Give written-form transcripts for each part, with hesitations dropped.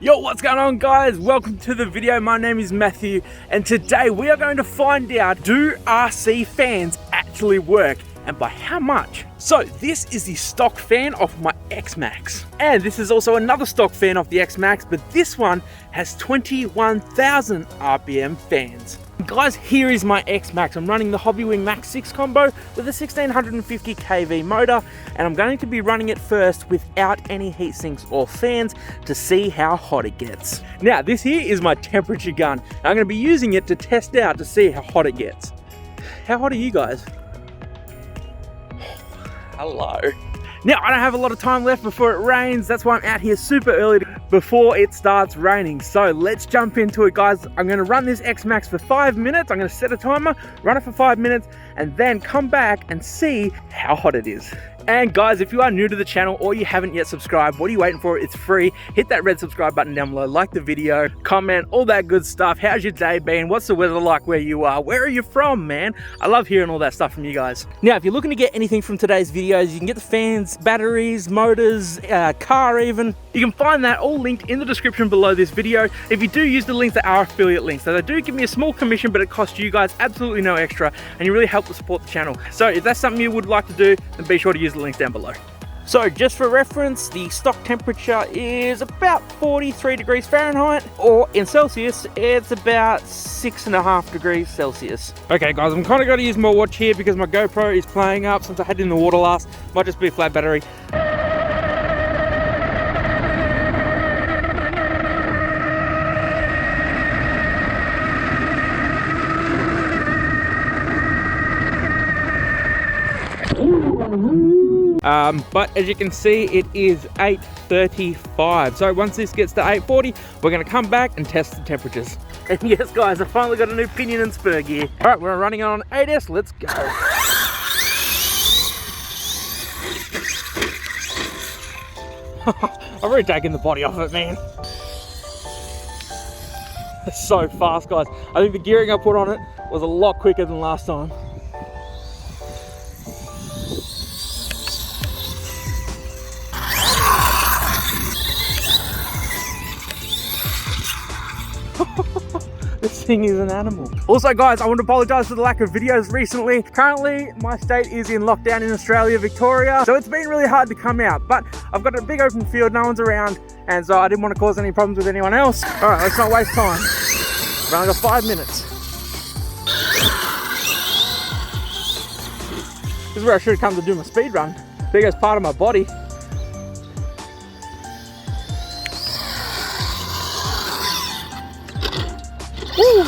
Yo, what's going on, guys? Welcome to the video. My name is Matthew, and today we are going to find out, do RC fans actually work, and by how much? So this is the stock fan of my xmaxx, and this is also another stock fan of the xmaxx, but this one has 21,000 RPM fans. Guys, here is my xmaxx. I'm running the Hobbywing Max 6 combo with a 1650 kV motor, and I'm going to be running it first without any heat sinks or fans to see how hot it gets. Now, this here is my temperature gun. I'm going to be using it to test out to see how hot it gets. How hot are you guys? Hello. Now, I don't have a lot of time left before it rains. That's why I'm out here super early before it starts raining. So let's jump into it, guys. I'm going to run this xmaxx for 5 minutes. I'm going to set a timer, run it for 5 minutes, and then come back and see how hot it is. And guys, if you are new to the channel or you haven't yet subscribed, what are you waiting for? It's free. Hit that red subscribe button down below, like the video, comment, all that good stuff. How's your day been? What's the weather like where you are? Where are you from, man? I love hearing all that stuff from you guys. Now, if you're looking to get anything from today's videos, you can get the fans, batteries, motors, car even. You can find that all linked in the description below this video. If you do use the links, they are affiliate links. So they do give me a small commission, but it costs you guys absolutely no extra, and you really help to support the channel. So if that's something you would like to do, then be sure to use the links down below. So just for reference, the stock temperature is about 43 degrees Fahrenheit, or in Celsius, it's about 6.5 degrees Celsius. Okay guys, I'm kind of going to use my watch here because my GoPro is playing up since I had it in the water last. Might just be a flat battery. But as you can see, it is 8:35. So once this gets to 8:40, we're going to come back and test the temperatures. And yes guys, I finally got a new pinion and spur gear. Alright, we're running it on 8S, let's go. I've already taken the body off it, man. It's so fast, guys. I think the gearing I put on it was a lot quicker than last time. This thing is an animal. Also guys, I want to apologize for the lack of videos recently. Currently, my state is in lockdown in Australia, Victoria, so it's been really hard to come out, but I've got a big open field, no one's around, and so I didn't want to cause any problems with anyone else. Alright, let's not waste time. We've only got 5 minutes. This is where I should have come to do my speed run. Biggest part of my body. Woo.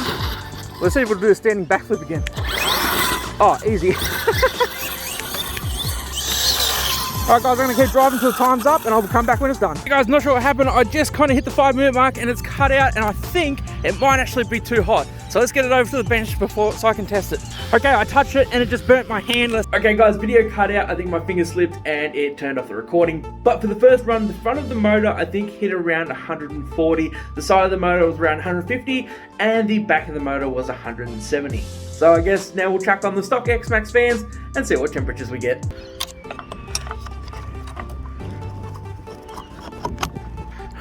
Let's see if we'll do a standing backflip again. Oh, easy. Alright guys, I'm going to keep driving till the time's up and I'll come back when it's done. Hey guys, not sure what happened. I just kind of hit the 5 minute mark and it's cut out, and I think it might actually be too hot. So let's get it over to the bench before so I can test it. Okay, I touched it and it just burnt my hand. Okay guys, video cut out. I think my finger slipped and it turned off the recording. But for the first run, the front of the motor I think hit around 140. The side of the motor was around 150 and the back of the motor was 170. So I guess now we'll chuck on the stock xmaxx fans and see what temperatures we get.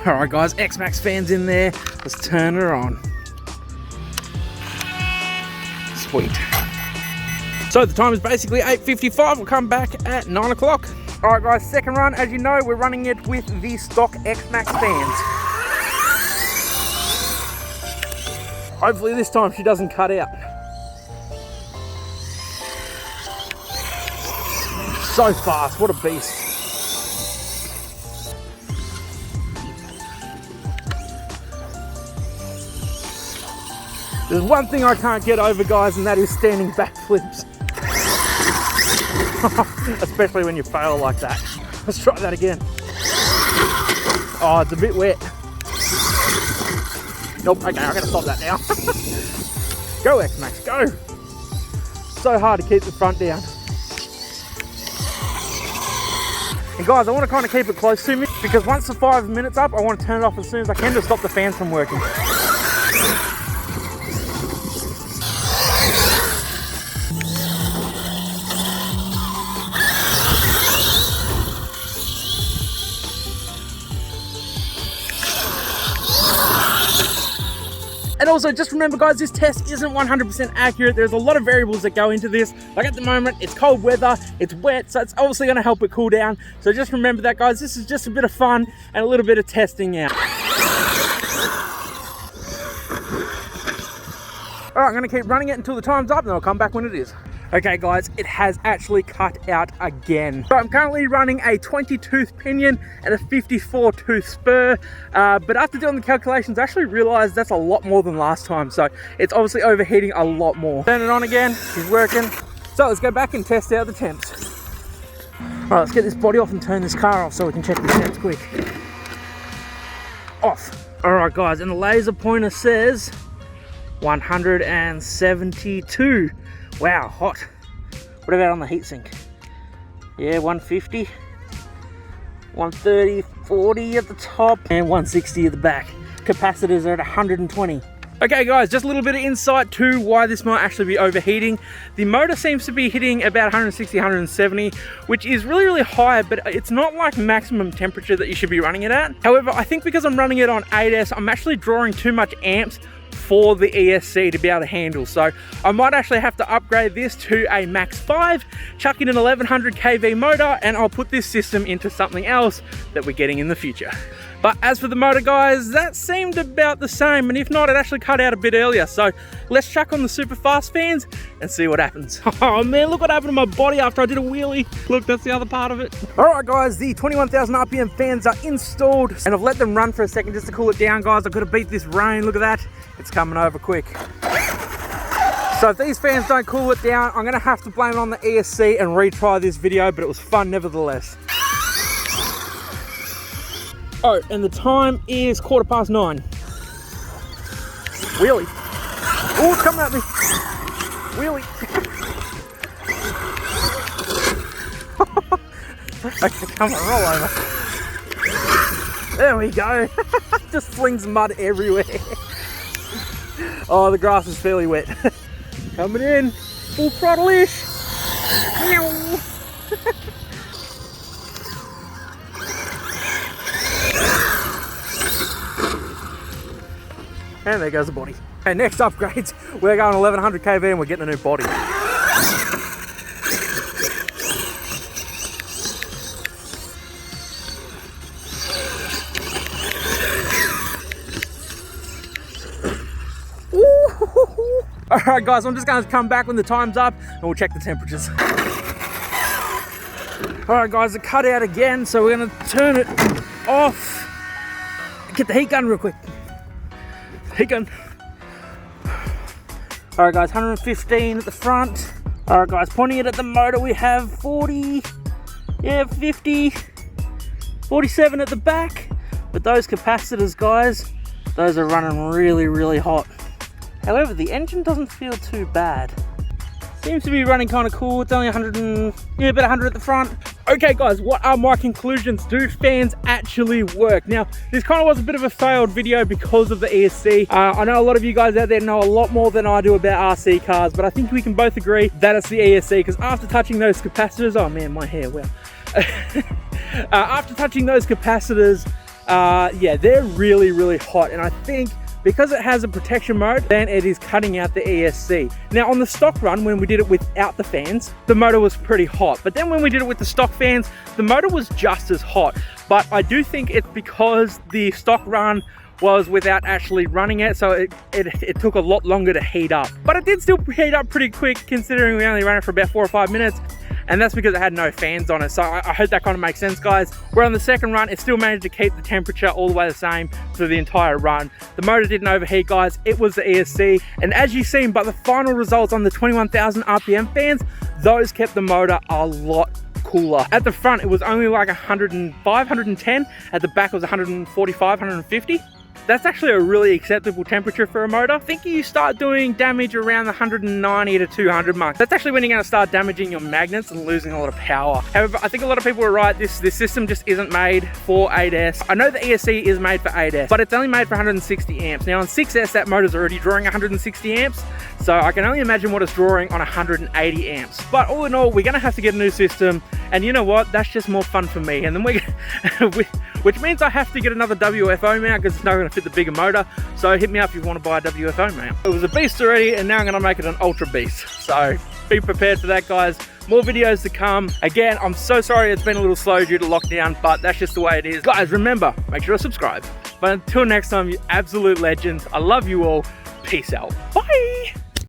Alright guys, xmaxx fans in there. Let's turn it on. Sweet. So the time is basically 8:55. We'll come back at 9 o'clock. Alright guys, second run. As you know, we're running it with the stock xmaxx fans. Hopefully this time she doesn't cut out. So fast, what a beast. There's one thing I can't get over, guys, and that is standing backflips. Especially when you fail like that. Let's try that again. Oh, it's a bit wet. Nope, okay, I'm gonna stop that now. Go xmaxx, go! So hard to keep the front down. And guys, I want to kind of keep it close to me because once the 5 minutes up, I want to turn it off as soon as I can to stop the fans from working. And also just remember guys, this test isn't 100% accurate. There's a lot of variables that go into this. Like at the moment, it's cold weather, it's wet, so it's obviously gonna help it cool down. So just remember that guys, this is just a bit of fun and a little bit of testing out. All right, I'm gonna keep running it until the time's up and then I'll come back when it is. Okay guys, it has actually cut out again. So I'm currently running a 20-tooth pinion and a 54-tooth spur, but after doing the calculations, I actually realized that's a lot more than last time. So it's obviously overheating a lot more. Turn it on again, she's working. So let's go back and test out the temps. All right, let's get this body off and turn this car off so we can check the temps quick. Off. All right guys, and the laser pointer says 172. Wow, hot. What about on the heatsink? Yeah, 150, 130, 40 at the top, and 160 at the back. Capacitors are at 120. Okay guys, just a little bit of insight to why this might actually be overheating. The motor seems to be hitting about 160, 170, which is really, really high, but it's not like maximum temperature that you should be running it at. However, I think because I'm running it on 8S, I'm actually drawing too much amps for the ESC to be able to handle. So I might actually have to upgrade this to a Max 5, chuck in an 1100 kV motor, and I'll put this system into something else that we're getting in the future. But as for the motor guys, that seemed about the same, and if not, it actually cut out a bit earlier. So let's chuck on the super fast fans and see what happens. Oh man, look what happened to my body after I did a wheelie. Look, that's the other part of it. All right guys, the 21,000 RPM fans are installed, and I've let them run for a second just to cool it down guys. I've got to beat this rain, look at that. It's coming over quick. So if these fans don't cool it down, I'm gonna have to blame it on the ESC and retry this video, but it was fun nevertheless. Oh, and the time is 9:15. Wheelie. Oh, it's coming at me. Wheelie. Okay, come on, roll over. There we go. Just flings mud everywhere. Oh, the grass is fairly wet. Coming in, full throttle-ish. And there goes the body. And next upgrades, we're going 1100 kV and we're getting a new body. Alright guys, I'm just going to come back when the time's up and we'll check the temperatures. Alright guys, it cut out again, so we're going to turn it off. Get the heat gun real quick. Heat gun. Alright guys, 115 at the front. Alright guys, pointing it at the motor, we have 40, yeah, 50, 47 at the back. But those capacitors guys, those are running really, really hot. However, the engine doesn't feel too bad. Seems to be running kind of cool. It's only 100 and, yeah, about 100 at the front. Okay guys, what are my conclusions? Do fans actually work? Now, this kind of was a bit of a failed video because of the ESC. I know a lot of you guys out there know a lot more than I do about RC cars, but I think we can both agree that it's the ESC, because after touching those capacitors, oh man, my hair, well. After touching those capacitors, yeah, they're really, really hot, and I think because it has a protection mode, then it is cutting out the ESC. Now on the stock run, when we did it without the fans, the motor was pretty hot. But then when we did it with the stock fans, the motor was just as hot. But I do think it's because the stock run was without actually running it, so it took a lot longer to heat up. But it did still heat up pretty quick, considering we only ran it for about 4 or 5 minutes. And that's because it had no fans on it. So I hope that kind of makes sense, guys. Where on the second run, it still managed to keep the temperature all the way the same for the entire run. The motor didn't overheat, guys. It was the ESC. And as you've seen by the final results on the 21,000 RPM fans, those kept the motor a lot cooler. At the front, it was only like 105, 110. At the back, it was 145, 150. That's actually a really acceptable temperature for a motor. I think you start doing damage around the 190 to 200 mark. That's actually when you're gonna start damaging your magnets and losing a lot of power. However, I think a lot of people are right. This system just isn't made for 8S. I know the ESC is made for 8S, but it's only made for 160 amps. Now on 6S, that motor's already drawing 160 amps. So I can only imagine what it's drawing on 180 amps. But all in all, we're gonna have to get a new system. And you know what? That's just more fun for me. And then which means I have to get another WFO mount because it's not gonna fit the bigger motor. So hit me up if you want to buy a WFO mount. It was a beast already, and now I'm going to make it an ultra beast. So be prepared for that, guys. More videos to come. Again, I'm so sorry it's been a little slow due to lockdown, but that's just the way it is. Guys, remember, make sure to subscribe. But until next time, you absolute legends. I love you all. Peace out. Bye.